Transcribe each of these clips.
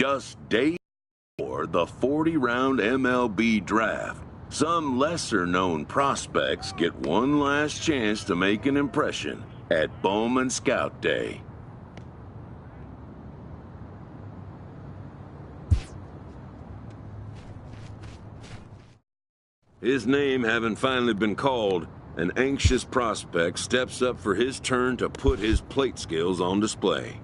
Just days before the 40-round MLB draft, some lesser-known prospects get one last chance to make an impression at Bowman Scout Day. His name having finally been called, an anxious prospect steps up for his turn to put his plate skills on display.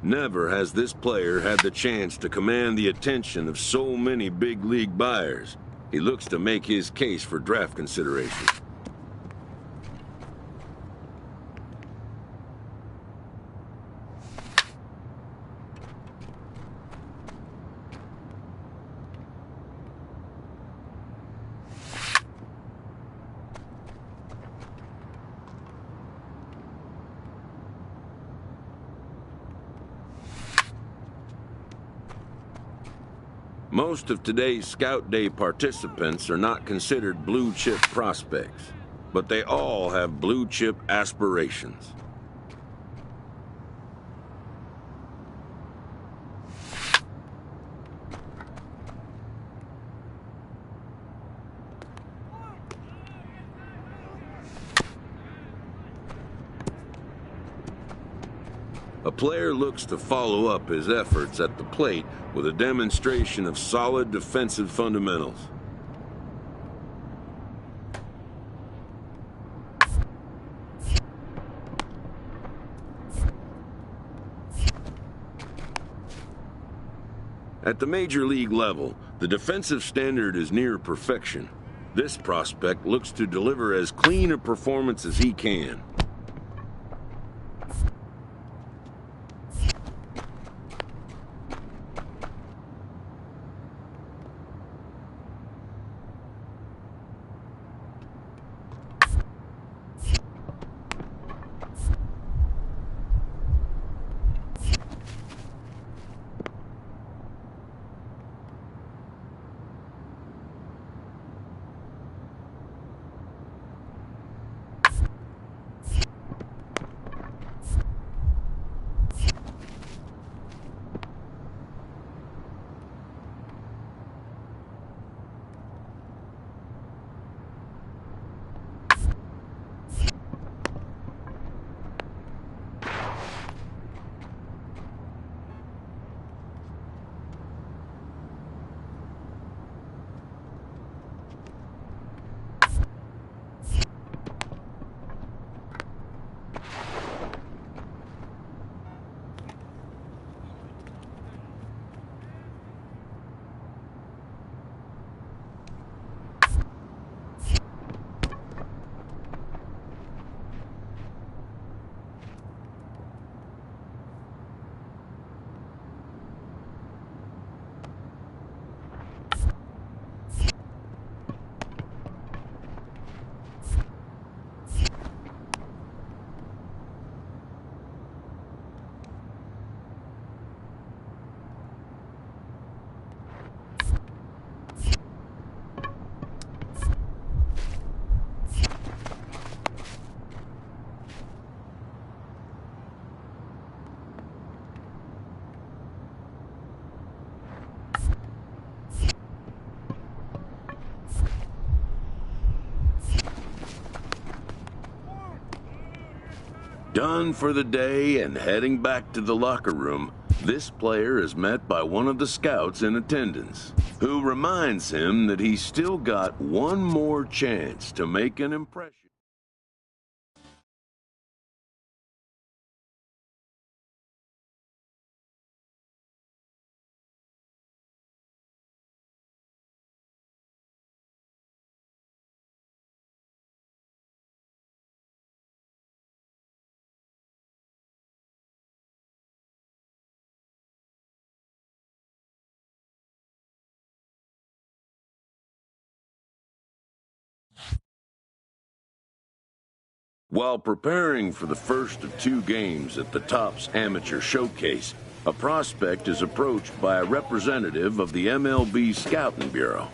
Never has this player had the chance to command the attention of so many big league buyers. He looks to make his case for draft consideration. Most of today's Scout Day participants are not considered blue-chip prospects, but they all have blue-chip aspirations. A player looks to follow up his efforts at the plate with a demonstration of solid defensive fundamentals. At the major league level, the defensive standard is near perfection. This prospect looks to deliver as clean a performance as he can. Done for the day and heading back to the locker room, this player is met by one of the scouts in attendance, who reminds him that he's still got one more chance to make an impression. While preparing for the first of 2 games at the Topps Amateur Showcase, A prospect is approached by a representative of the MLB Scouting Bureau.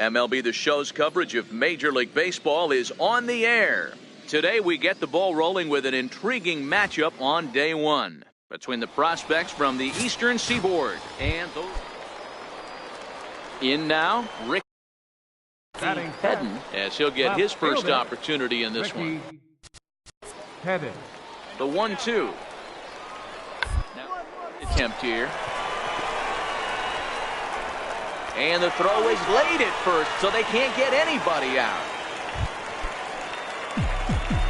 MLB The Show's coverage of Major League Baseball is on the air. Today we get the ball rolling with an intriguing matchup on day one between the prospects from the Eastern Seaboard and those. In now, Rick Hedden, as he'll get his first opportunity in this one. Hedden. The 1-2. Now, attempt here. And the throw is late at first, so they can't get anybody out.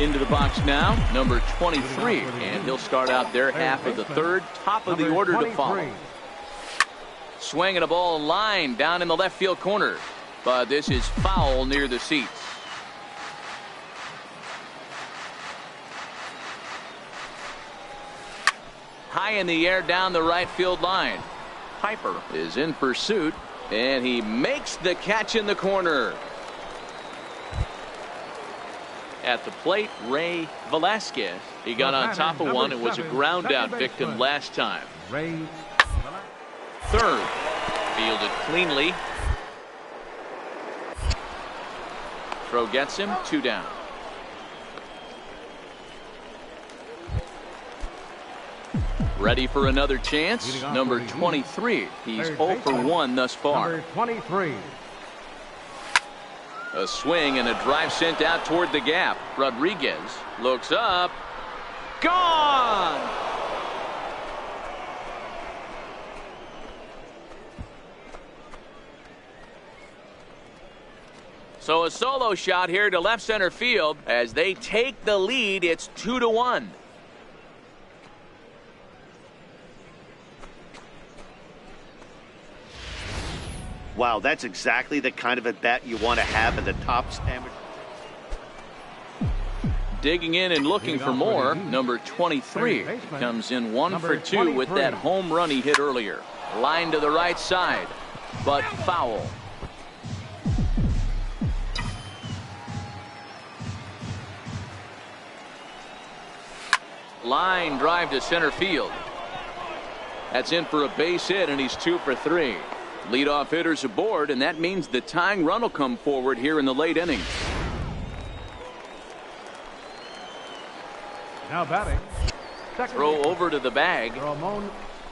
Into the box now, number 23, and he'll start out their half of the third, top of the order to follow. Swinging a ball line down in the left field corner, but this is foul near the seats. High in the air down the right field line. Piper is in pursuit, and he makes the catch in the corner. At the plate, Ray Velasquez. He got on top of one and was a ground out victim last time. Third, fielded cleanly. Throw gets him, 2 down. Ready for another chance. Number 23. He's 0 for 1 thus far. Number 23. A swing and a drive sent out toward the gap. Rodriguez looks up. Gone! So a solo shot here to left center field as they take the lead. It's 2-1. Wow, that's exactly the kind of at bat you want to have in the top amateur. Digging in and looking for more. Number 23 comes in 1 for 2 with that home run he hit earlier. Line to the right side, but foul. Line drive to center field. That's in for a base hit, and he's 2 for 3. Leadoff hitters aboard, and that means the tying run will come forward here in the late innings. Now batting. Throw over to the bag. Ramon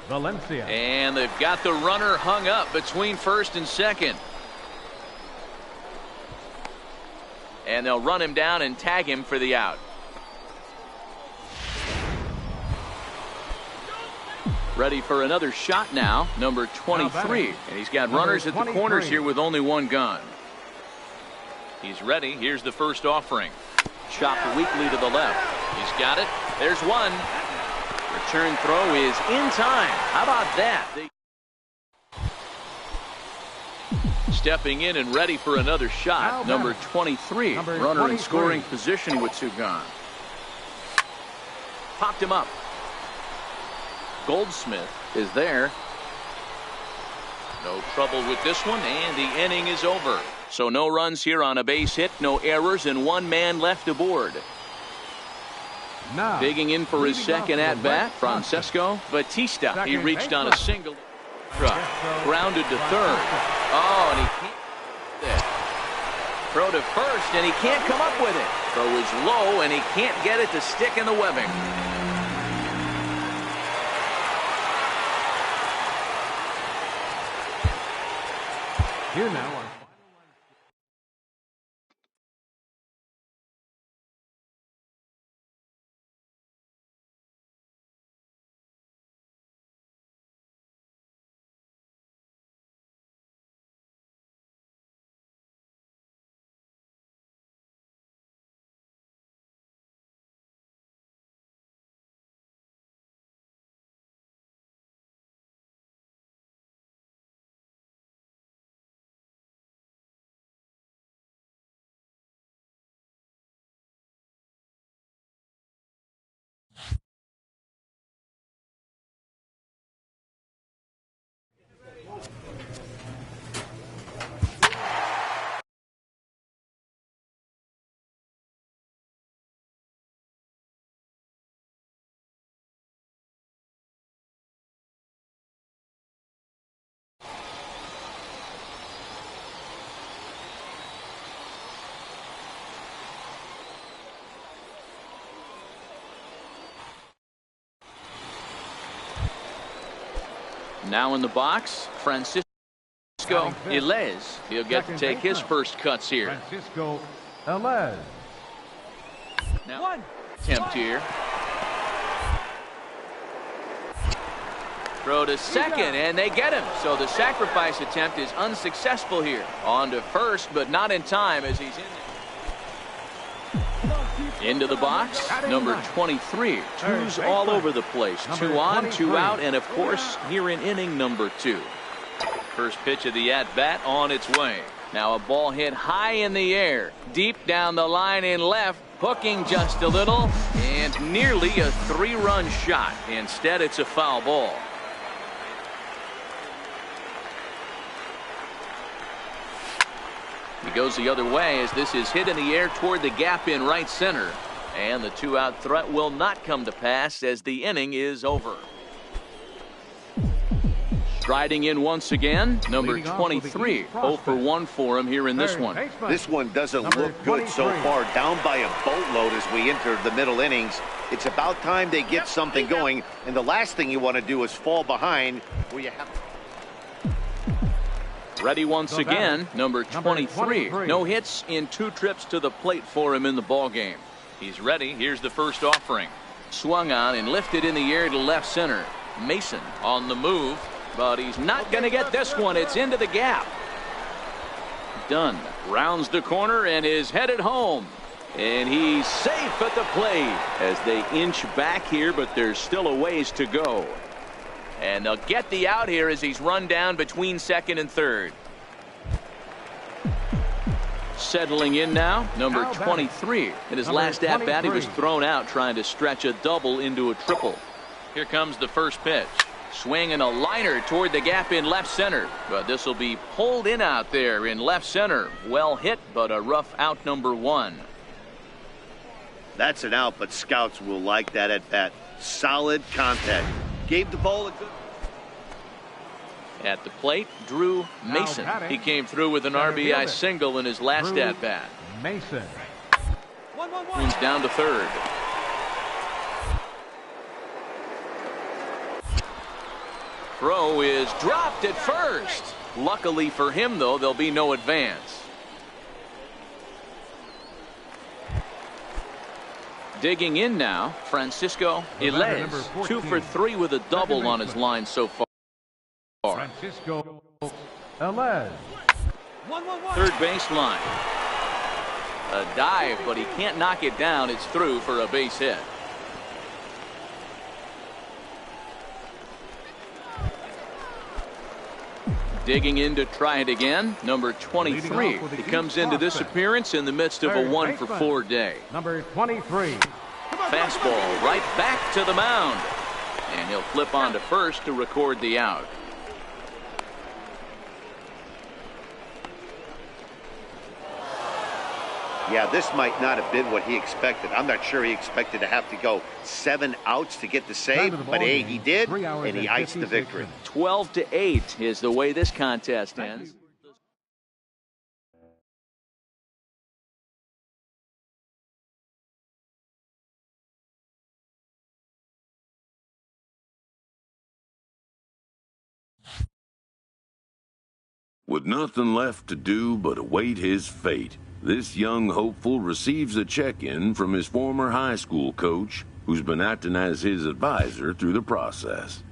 Valencia. And they've got the runner hung up between first and second. And they'll run him down and tag him for the out. Ready for another shot now. Number 23. And he's got runners at the corners here with only 1 gun. He's ready. Here's the first offering. Chopped weakly to the left. He's got it. There's one. Return throw is in time. How about that? Stepping in and ready for another shot. Number 23. Runner in scoring position with 2 gone. Popped him up. Goldsmith is there. No trouble with this one, and the inning is over. So no runs here on a base hit, no errors, and 1 man left aboard. Now, digging in for his second at-bat, Francesco Batista. He reached on a single. Grounded to third. Oh, and he can't. Throw to first, and he can't come up with it. Throw is low, and he can't get it to stick in the webbing. Here now on now in the box, Francisco Ilez. He'll get to take his first cuts here. Francisco Ilez. Now, attempt here. Throw to second, and they get him. So the sacrifice attempt is unsuccessful here. On to first, but not in time as he's in there. Into the box, number 23. 2's all over the place. 2 on, 2 out, and of course, here in inning number 2. First pitch of the at-bat on its way. Now a ball hit high in the air, deep down the line in left, hooking just a little, and nearly a 3-run shot. Instead, it's a foul ball. He goes the other way as this is hit in the air toward the gap in right center. And the two-out threat will not come to pass as the inning is over. Striding in once again, number 23. 0 for 1 for him here in this one. This one doesn't look good so far. Down by a boatload as we enter the middle innings. It's about time they get something going. And the last thing you want to do is fall behind where you have. Ready once again, number 23. No hits in 2 trips to the plate for him in the ballgame. He's ready. Here's the first offering. Swung on and lifted in the air to left center. Mason on the move, but he's not going to get this one. It's into the gap. Dunn rounds the corner and is headed home. And he's safe at the plate as they inch back here, but there's still a ways to go. And they'll get the out here as he's run down between second and third. Settling in now, number 23. In his last at-bat, he was thrown out trying to stretch a double into a triple. Here comes the first pitch. Swinging a liner toward the gap in left center. But this will be pulled in out there in left center. Well hit, but a rough out, number 1. That's an out, but scouts will like that at bat. Solid contact. Gave the ball a good. At the plate, Drew Mason. He came through with an RBI single in his last at-bat. Mason. Moves down to third. Throw is dropped at first. Luckily for him, though, there'll be no advance. Digging in now, Francisco Ilez. 2 for 3 with a double on his line so far. Francisco Ilez. Third baseline. A dive, but he can't knock it down. It's through for a base hit. Digging in to try it again, number 23. He comes into this appearance in the midst of a 1 for 4 day. Number 23. Fastball right back to the mound. And he'll flip on to first to record the out. Yeah, this might not have been what he expected. I'm not sure he expected to have to go 7 outs to get the save, but hey, he did, and he iced the victory. 12-8 is the way this contest ends. With nothing left to do but await his fate, this young hopeful receives a check-in from his former high school coach, who's been acting as his advisor through the process.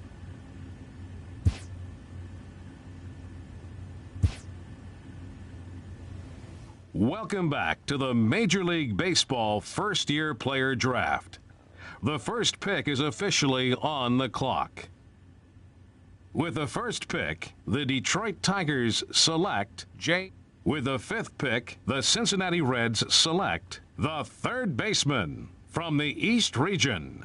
Welcome back to the Major League Baseball first-year player draft. The first pick is officially on the clock. With the first pick, the Detroit Tigers select J. With the 5th pick, the Cincinnati Reds select the third baseman from the East Region.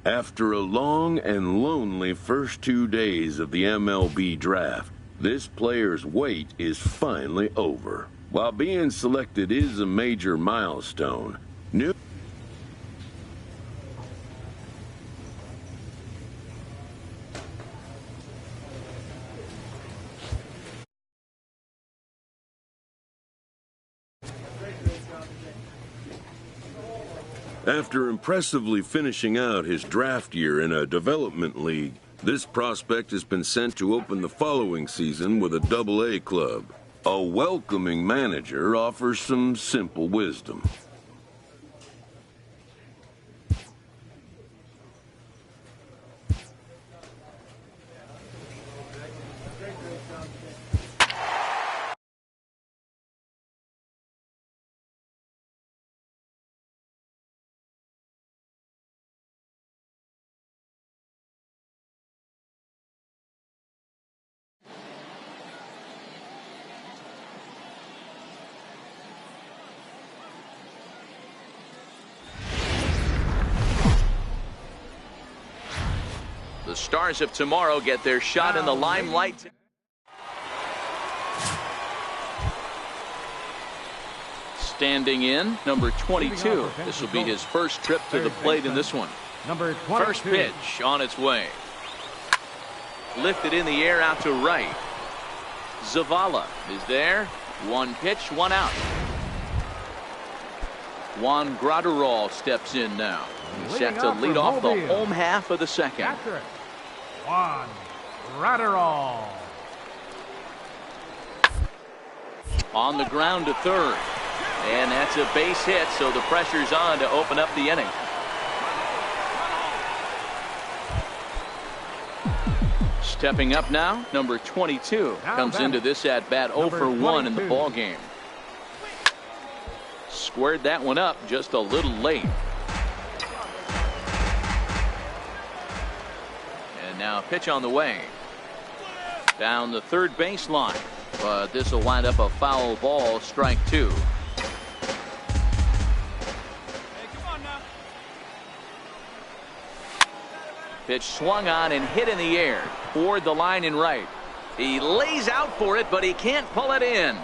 After a long and lonely first 2 days of the MLB draft, this player's wait is finally over. While being selected is a major milestone, After impressively finishing out his draft year in a development league, this prospect has been sent to open the following season with a Double-A club. A welcoming manager offers some simple wisdom. The stars of tomorrow get their shot in the limelight. Standing in, number 22. This will be his first trip to the plate in this one. Number 22. First pitch on its way. Lifted in the air out to right. Zavala is there. One pitch, one out. Juan Graterol steps in now. He's set to lead off the home half of the second. Juan Graterol. On the ground to third. And that's a base hit, so the pressure's on to open up the inning. Stepping up now, number 22 comes into this at bat 0 for 1 in the ball game. Squared that one up just a little late. And now a pitch on the way. Down the third baseline, but this will wind up a foul ball, strike 2. Pitch swung on and hit in the air toward the line and right. He lays out for it, but he can't pull it in.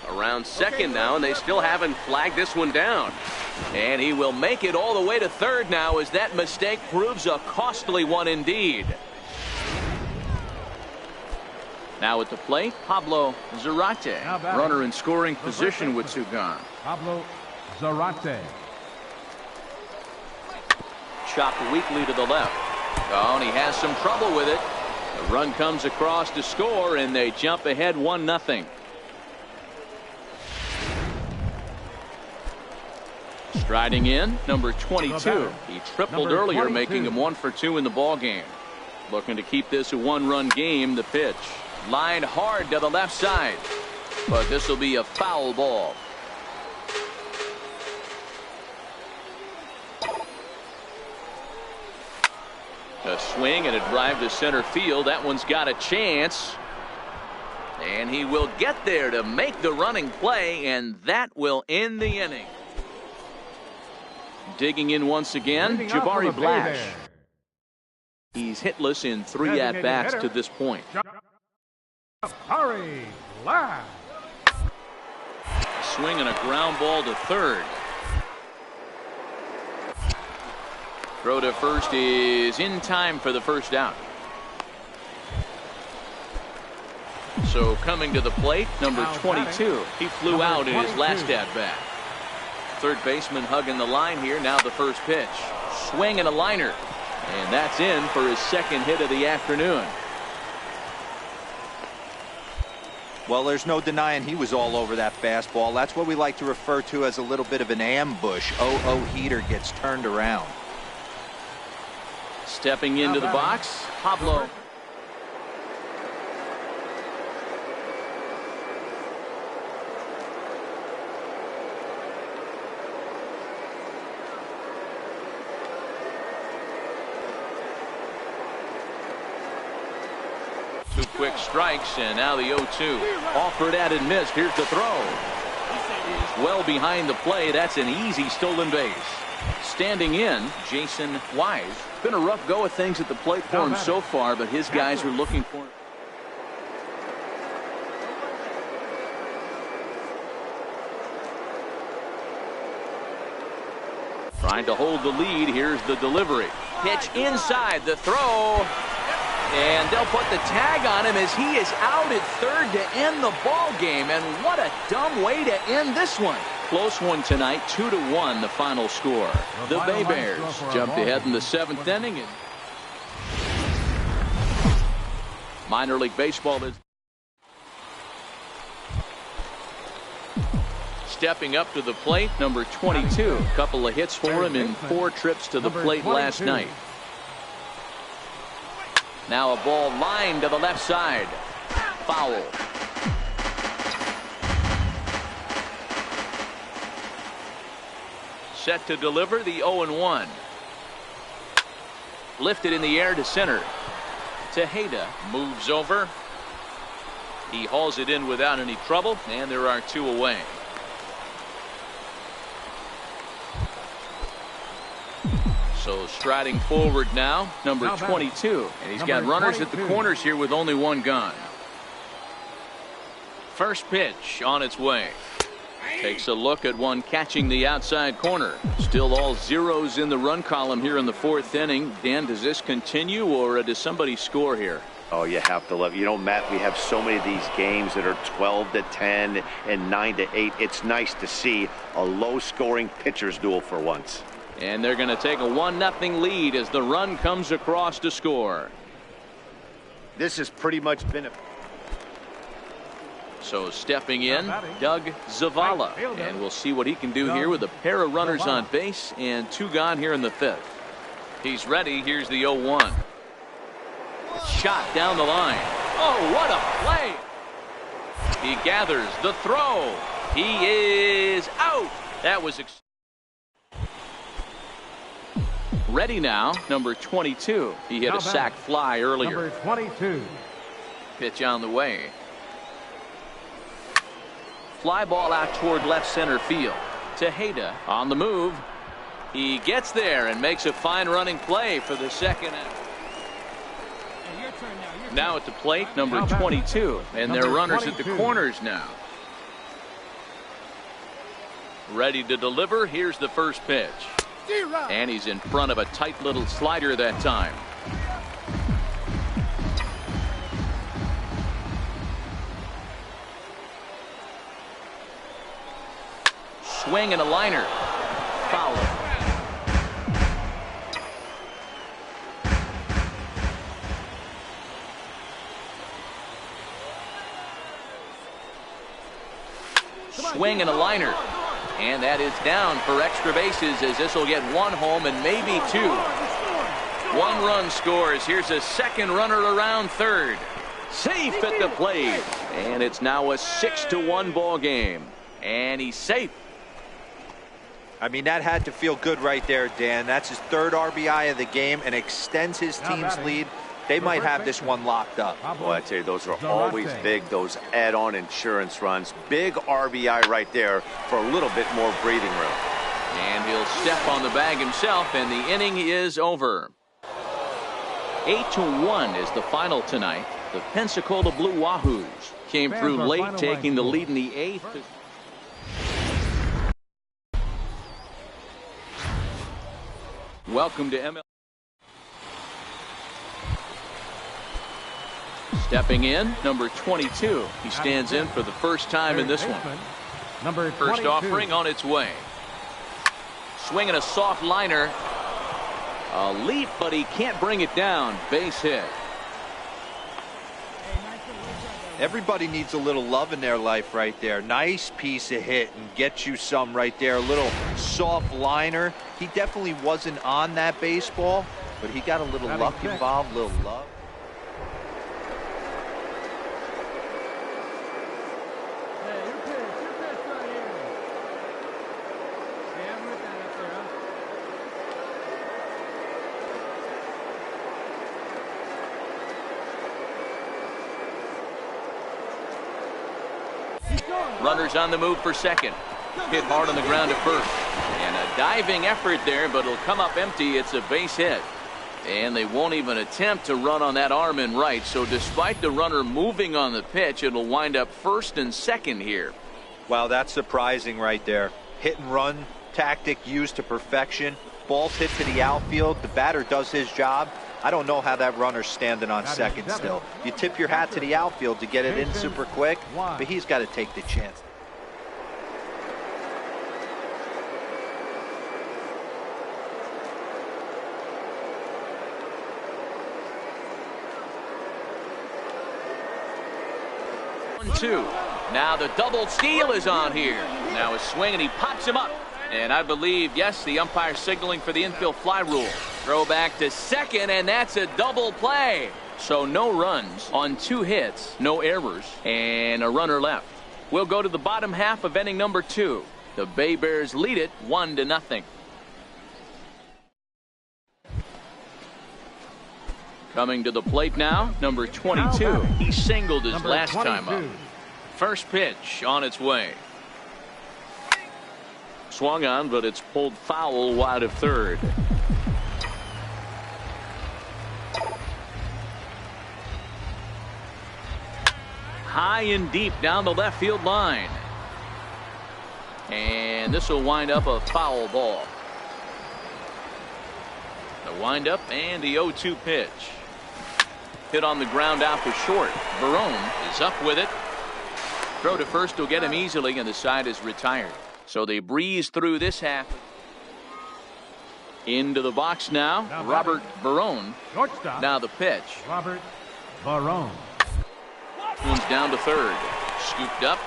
Around second now, and they still haven't flagged this one down. And he will make it all the way to third now, as that mistake proves a costly one indeed. Now at the plate, Pablo Zarate. Runner in scoring position with two gone. Pablo Zarate. Chopped weakly to the left. Oh, and he has some trouble with it. The run comes across to score, and they jump ahead 1-0. Striding in, number 22. He tripled earlier, making him 1 for 2 in the ball game. Looking to keep this a one-run game. The pitch lined hard to the left side, but this will be a foul ball. A swing and a drive to center field. That one's got a chance. And he will get there to make the running play, and that will end the inning. Digging in once again, Jabari Blash. He's hitless in 3 at-bats to this point. Jabari Blash. Swing and a ground ball to third. Throw to first is in time for the first out. So coming to the plate, number 22. He flew out in his last at-bat. Third baseman hugging the line here. Now the first pitch. Swing and a liner. And that's in for his second hit of the afternoon. Well, there's no denying he was all over that fastball. That's what we like to refer to as a little bit of an ambush. Heater gets turned around. Stepping into the box, Pablo. Two quick strikes, and now the 0-2. Offered at and missed. Here's the throw. He's well behind the play. That's an easy stolen base. Standing in, Jason Wise. Been a rough go of things at the plate for him so far, but his guys are looking for him. Trying to hold the lead. Here's the delivery. Pitch inside, the throw. And they'll put the tag on him as he is out at third to end the ball game. And what a dumb way to end this one. Close one tonight, 2-1 the final score. The Bay Bears jumped ahead in the 7th inning. And minor league baseball is stepping up to the plate, number 22. A couple of hits for him in 4 trips to the plate last night. Now a ball lined to the left side. Foul. Set to deliver the 0-1. Lifted in the air to center. Tejeda moves over. He hauls it in without any trouble, and there are 2 away. So striding forward now, number 22. And he's got runners at the corners here with only 1 gone. First pitch on its way. Takes a look at one catching the outside corner. Still all zeros in the run column here in the fourth inning. Dan, does this continue, or does somebody score here? Oh, you have to love it. You know, Matt, we have so many of these games that are 12-10 and 9-8. It's nice to see a low-scoring pitcher's duel for once. And they're going to take a 1-0 lead as the run comes across to score. This has pretty much been a... So stepping in, Doug Zavala. And we'll see what he can do here with a pair of runners on base and 2 gone here in the 5th. He's ready. Here's the 0-1. Shot down the line. Oh, what a play. He gathers the throw. He is out. That was ready now, number 22. He hit a sac fly earlier. Number 22. Pitch on the way. Fly ball out toward left center field. Tejeda on the move. He gets there and makes a fine running play for the second out. Now at the plate, number 22. And there are runners at the corners now. Ready to deliver. Here's the first pitch. And he's in front of a tight little slider that time. Swing and a liner. Foul. Swing and a liner. And that is down for extra bases, as this will get 1 home and maybe 2. 1 run scores. Here's a second runner around third. Safe at the plate. And it's now a 6-1 ball game. And he's safe. I mean, that had to feel good right there, Dan. That's his 3rd RBI of the game and extends his team's lead. They might have this one locked up. Well, I tell you, those are always big, those add-on insurance runs. Big RBI right there for a little bit more breathing room. And he'll step on the bag himself, and the inning is over. 8-1 is the final tonight. The Pensacola Blue Wahoos came through late, taking the lead in the 8th. Welcome to MLB. Stepping in, number 22. He stands in for the first time in this one. First offering on its way. Swinging a soft liner. A leap, but he can't bring it down. Base hit. Everybody needs a little love in their life right there. Nice piece of hit and get you some right there. A little soft liner. He definitely wasn't on that baseball, but he got a little luck involved, a little love. Runners on the move for second. Hit hard on the ground at first. And a diving effort there, but it'll come up empty. It's a base hit. And they won't even attempt to run on that arm in right. So despite the runner moving on the pitch, it'll wind up first and second here. Wow, that's surprising right there. Hit and run tactic used to perfection. Ball's hit to the outfield. The batter does his job. I don't know how that runner's standing on second still. You tip your hat to the outfield to get it in super quick, but he's got to take the chance. Two. Now the double steal is on here. Now a swing and he pops him up. And I believe, yes, the umpire signaling for the infield fly rule. Throw back to second, and that's a double play. So no runs on 2 hits, no errors, and a runner left. We'll go to the bottom half of inning number 2. The Bay Bears lead it 1-0. Coming to the plate now, number 22. He singled his last time up. First pitch on its way. Swung on, but it's pulled foul wide of third. High and deep down the left field line. And this will wind up a foul ball. The windup and the 0-2 pitch. Hit on the ground out to short. Barone is up with it. Throw to first will get him easily, and the side is retired. So they breeze through this half. Into the box now, Robert Barone. Shortstop. Now the pitch. Robert Barone. One's down to third. Scooped up.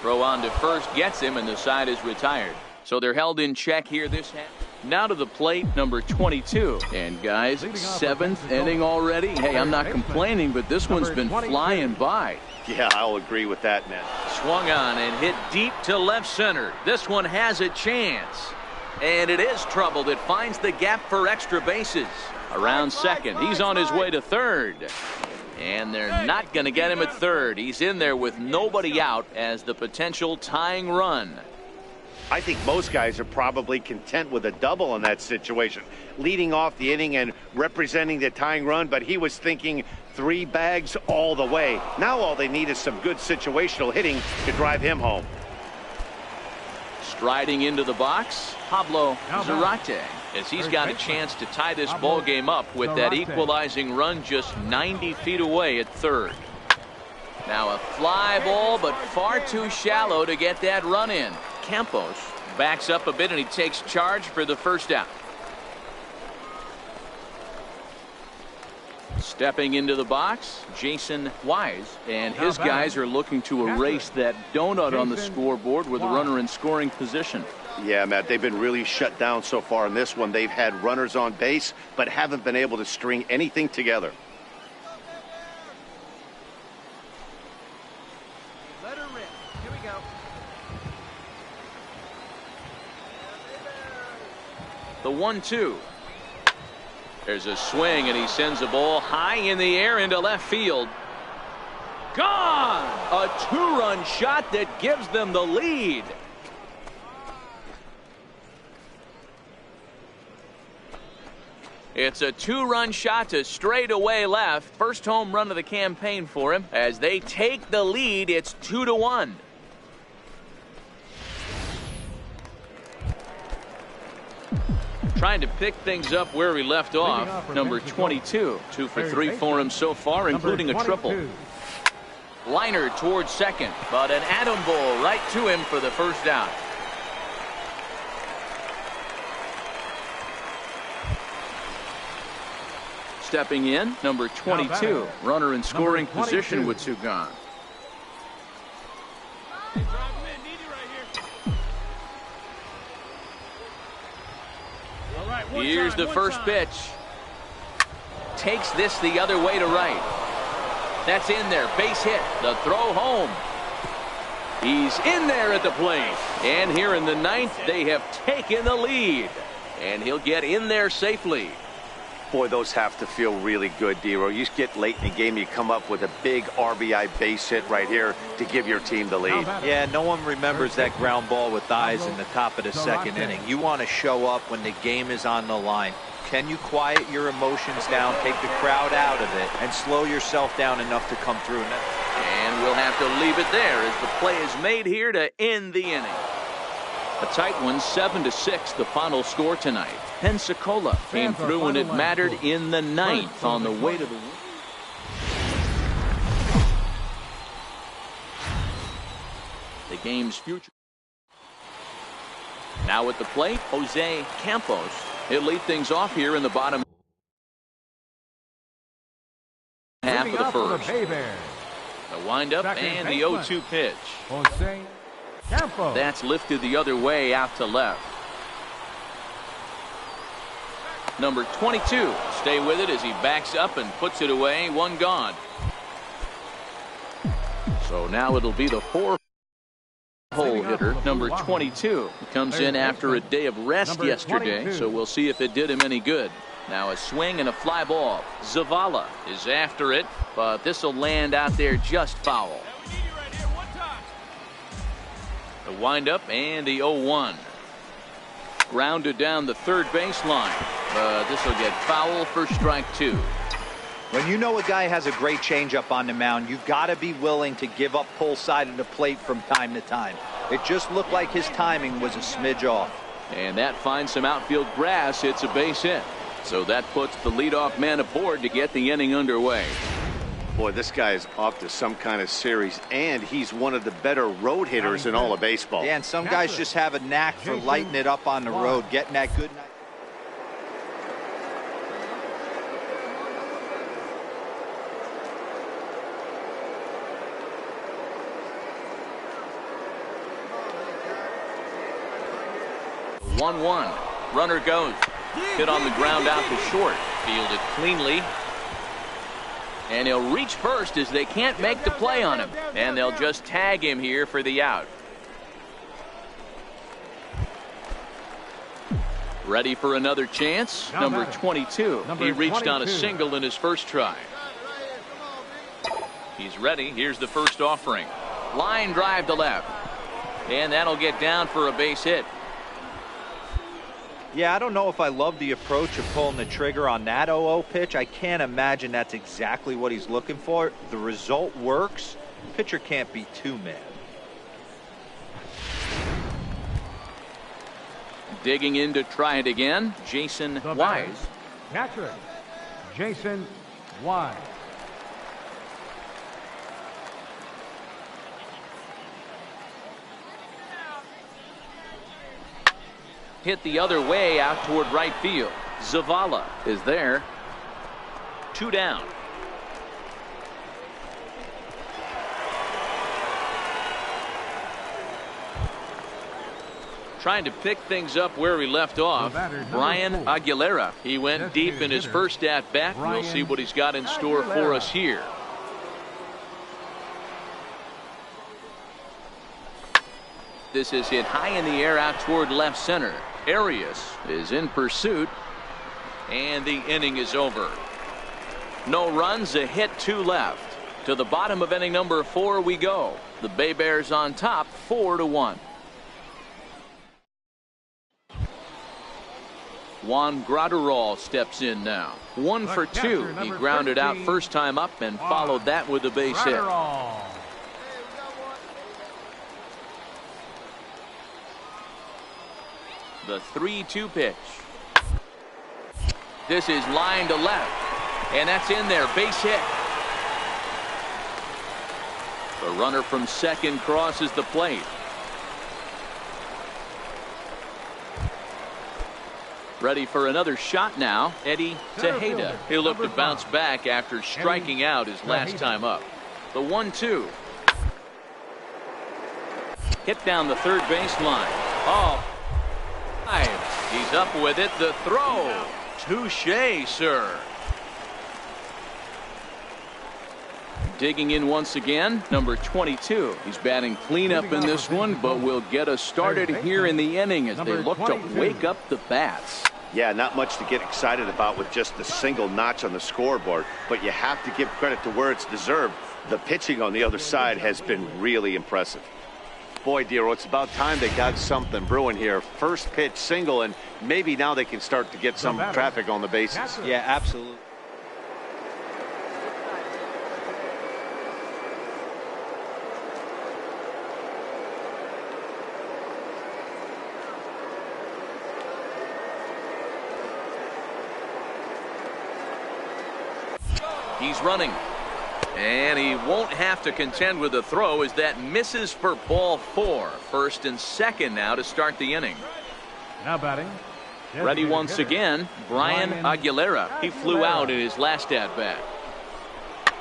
Throw on to first gets him, and the side is retired. So they're held in check here this half. Now to the plate, number 22. And guys, seventh inning already. Hey, I'm not complaining, but this one's been flying by. Yeah, I'll agree with that, man. Swung on and hit deep to left center. This one has a chance. And it is troubled. It finds the gap for extra bases. Around second. He's on his way to third. And they're not going to get him at third. He's in there with nobody out as the potential tying run. I think most guys are probably content with a double in that situation. Leading off the inning and representing the tying run, but he was thinking 3 bags all the way. Now all they need is some good situational hitting to drive him home. Striding into the box, Pablo Zarate, as he's got a chance to tie this ball game up with that equalizing run just 90 feet away at third. Now a fly ball, but far too shallow to get that run in. Campos backs up a bit and he takes charge for the first out. Stepping into the box, Jason Wise, and his guys are looking to erase that donut on the scoreboard with a runner in scoring position. Yeah, Matt, they've been really shut down so far in this one. They've had runners on base, but haven't been able to string anything together. Let her rip. Here we go. The 1-2. There's a swing, and he sends a ball high in the air into left field. Gone! A 2-run shot that gives them the lead. It's a 2-run shot to straightaway left. First home run of the campaign for him. As they take the lead, it's 2-1. Trying to pick things up where he left off. Number 22. 2 for 3 for him so far, including a triple. Liner towards second, but an atom ball right to him for the first out. Stepping in, number 22. Runner in scoring position with 2 gone. Here's the first pitch. Takes this the other way to right. That's in there. Base hit. The throw home. He's in there at the plate. And here in the 9th, they have taken the lead. And he'll get in there safely. Boy, those have to feel really good, Dero. You get late in the game, you come up with a big RBI base hit right here to give your team the lead. Yeah, no one remembers that ground ball with eyes in the top of the second inning. You want to show up when the game is on the line. Can you quiet your emotions down, take the crowd out of it, and slow yourself down enough to come through? And we'll have to leave it there as the play is made here to end the inning. A tight one, 7-6, the final score tonight. Pensacola came through when it mattered in the 9th on the way to the win. The game's future. Now at the plate, Jose Campos. He'll lead things off here in the bottom half of the first. The windup and the 0-2 pitch. Jose Campos. That's lifted the other way out to left. Number 22. Stay with it as he backs up and puts it away. 1 gone. So now it'll be the 4-hole hitter, number 22. He comes in after a day of rest yesterday, so we'll see if it did him any good. Now a swing and a fly ball. Zavala is after it, but this will land out there just foul. The windup and the 0-1. Grounded down the third baseline, but this will get foul for strike 2. When you know a guy has a great changeup on the mound, you've got to be willing to give up pull side of the plate from time to time. It just looked like his timing was a smidge off. And that finds some outfield grass. It's a base hit. So that puts the leadoff man aboard to get the inning underway. Boy, this guy is off to some kind of series, and he's one of the better road hitters in all of baseball. Yeah, and some guys just have a knack for lighting it up on the road, getting that good night. One. Runner goes. Hit on the ground out to short. Fielded cleanly. And he'll reach first as they can't make the play on him. And they'll just tag him here for the out. Ready for another chance. Number 22. He reached on a single in his first try. He's ready. Here's the first offering. Line drive to left. And that'll get down for a base hit. Yeah, I don't know if I love the approach of pulling the trigger on that 0-0 pitch. I can't imagine that's exactly what he's looking for. The result works. Pitcher can't be too mad. Digging in to try it again, Jason Wise. Catcher, Jason Wise. Hit the other way out toward right field. Zavala is there. 2 down. Trying to pick things up where we left off. Brian Aguilera. He went deep in his first at bat. We'll see what he's got in store for us here. This is hit high in the air out toward left center. Arias is in pursuit, and the inning is over. No runs, a hit, 2 left. To the bottom of inning number 4 we go. The Bay Bears on top, 4-1. Juan Graterol steps in now. 1 for 2. He grounded out first time up and followed that with a base hit. The 3-2 pitch. This is line to left, and that's in there. Base hit. The runner from second crosses the plate. Ready for another shot now. Eddie Tejeda. He'll look to bounce back after striking out his last time up. The 1-2. Hit down the third baseline. Oh. He's up with it. The throw. Touché, sir. Digging in once again, number 22. He's batting cleanup in this one, but will get us started here in the inning as they look to wake up the bats. Yeah, not much to get excited about with just the single notch on the scoreboard, but you have to give credit to where it's deserved. The pitching on the other side has been really impressive. Boy, Dero, it's about time they got something brewing here. First pitch single, and maybe now they can start to get some traffic on the bases. Yeah, absolutely. He's running. And he won't have to contend with the throw as that misses for ball 4. First and second now to start the inning. Now batting. Ready once again, Brian Aguilera. He flew out in his last at bat.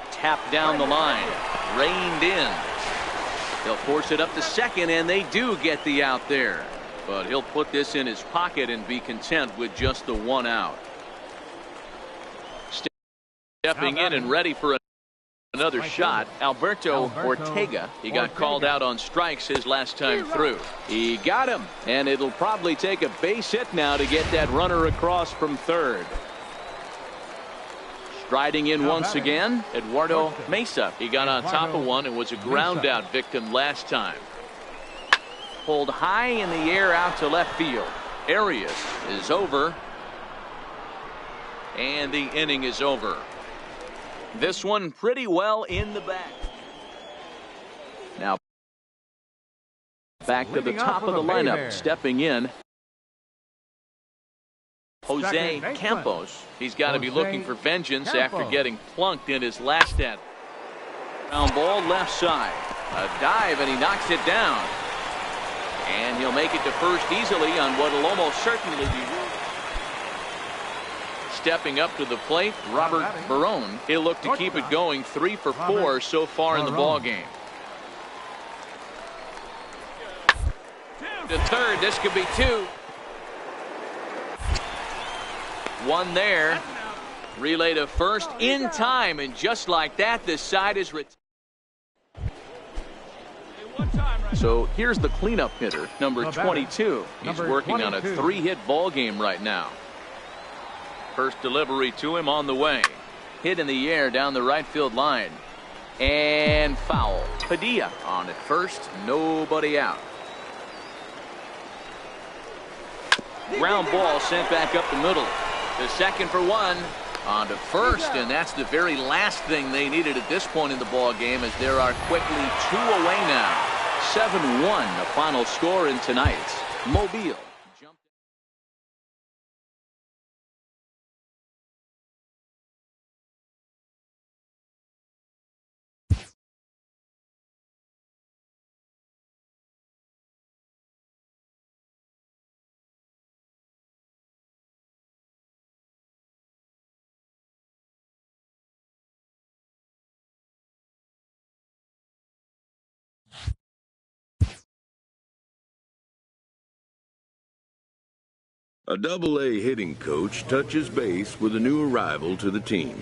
Tapped down the line. Reined in. They'll force it up to second, and they do get the out there. But he'll put this in his pocket and be content with just the 1 out. Stepping in and ready for another shot, Alberto Ortega. He got called out on strikes his last time through. He got him, and it'll probably take a base hit now to get that runner across from third. Striding in once again, Eduardo Mesa. He got on top of one and was a ground out victim last time. Pulled high in the air out to left field. Arias is over, and the inning is over. This one pretty well in the bag. Now back to the top of the lineup, stepping in, Jose Campos. He's got to be looking for vengeance after getting plunked in his last at. Ground ball left side. A dive, and he knocks it down. And he'll make it to first easily on what will almost certainly be. Stepping up to the plate, Robert Barone. He'll look to keep it going, 3 for 4 so far in the ball game. To third, this could be 2. 1 there. Relay to first in time, and just like that, this side is retired. So here's the cleanup hitter, number 22. He's working on a 3-hit ball game right now. First delivery to him on the way. Hit in the air down the right field line. And foul. Padilla on at first. Nobody out. Ground ball sent back up the middle. The second for 1. On to first, and that's the very last thing they needed at this point in the ball game, as there are quickly 2 away now. 7-1 the final score in tonight's Mobile. A Double-A hitting coach touches base with a new arrival to the team.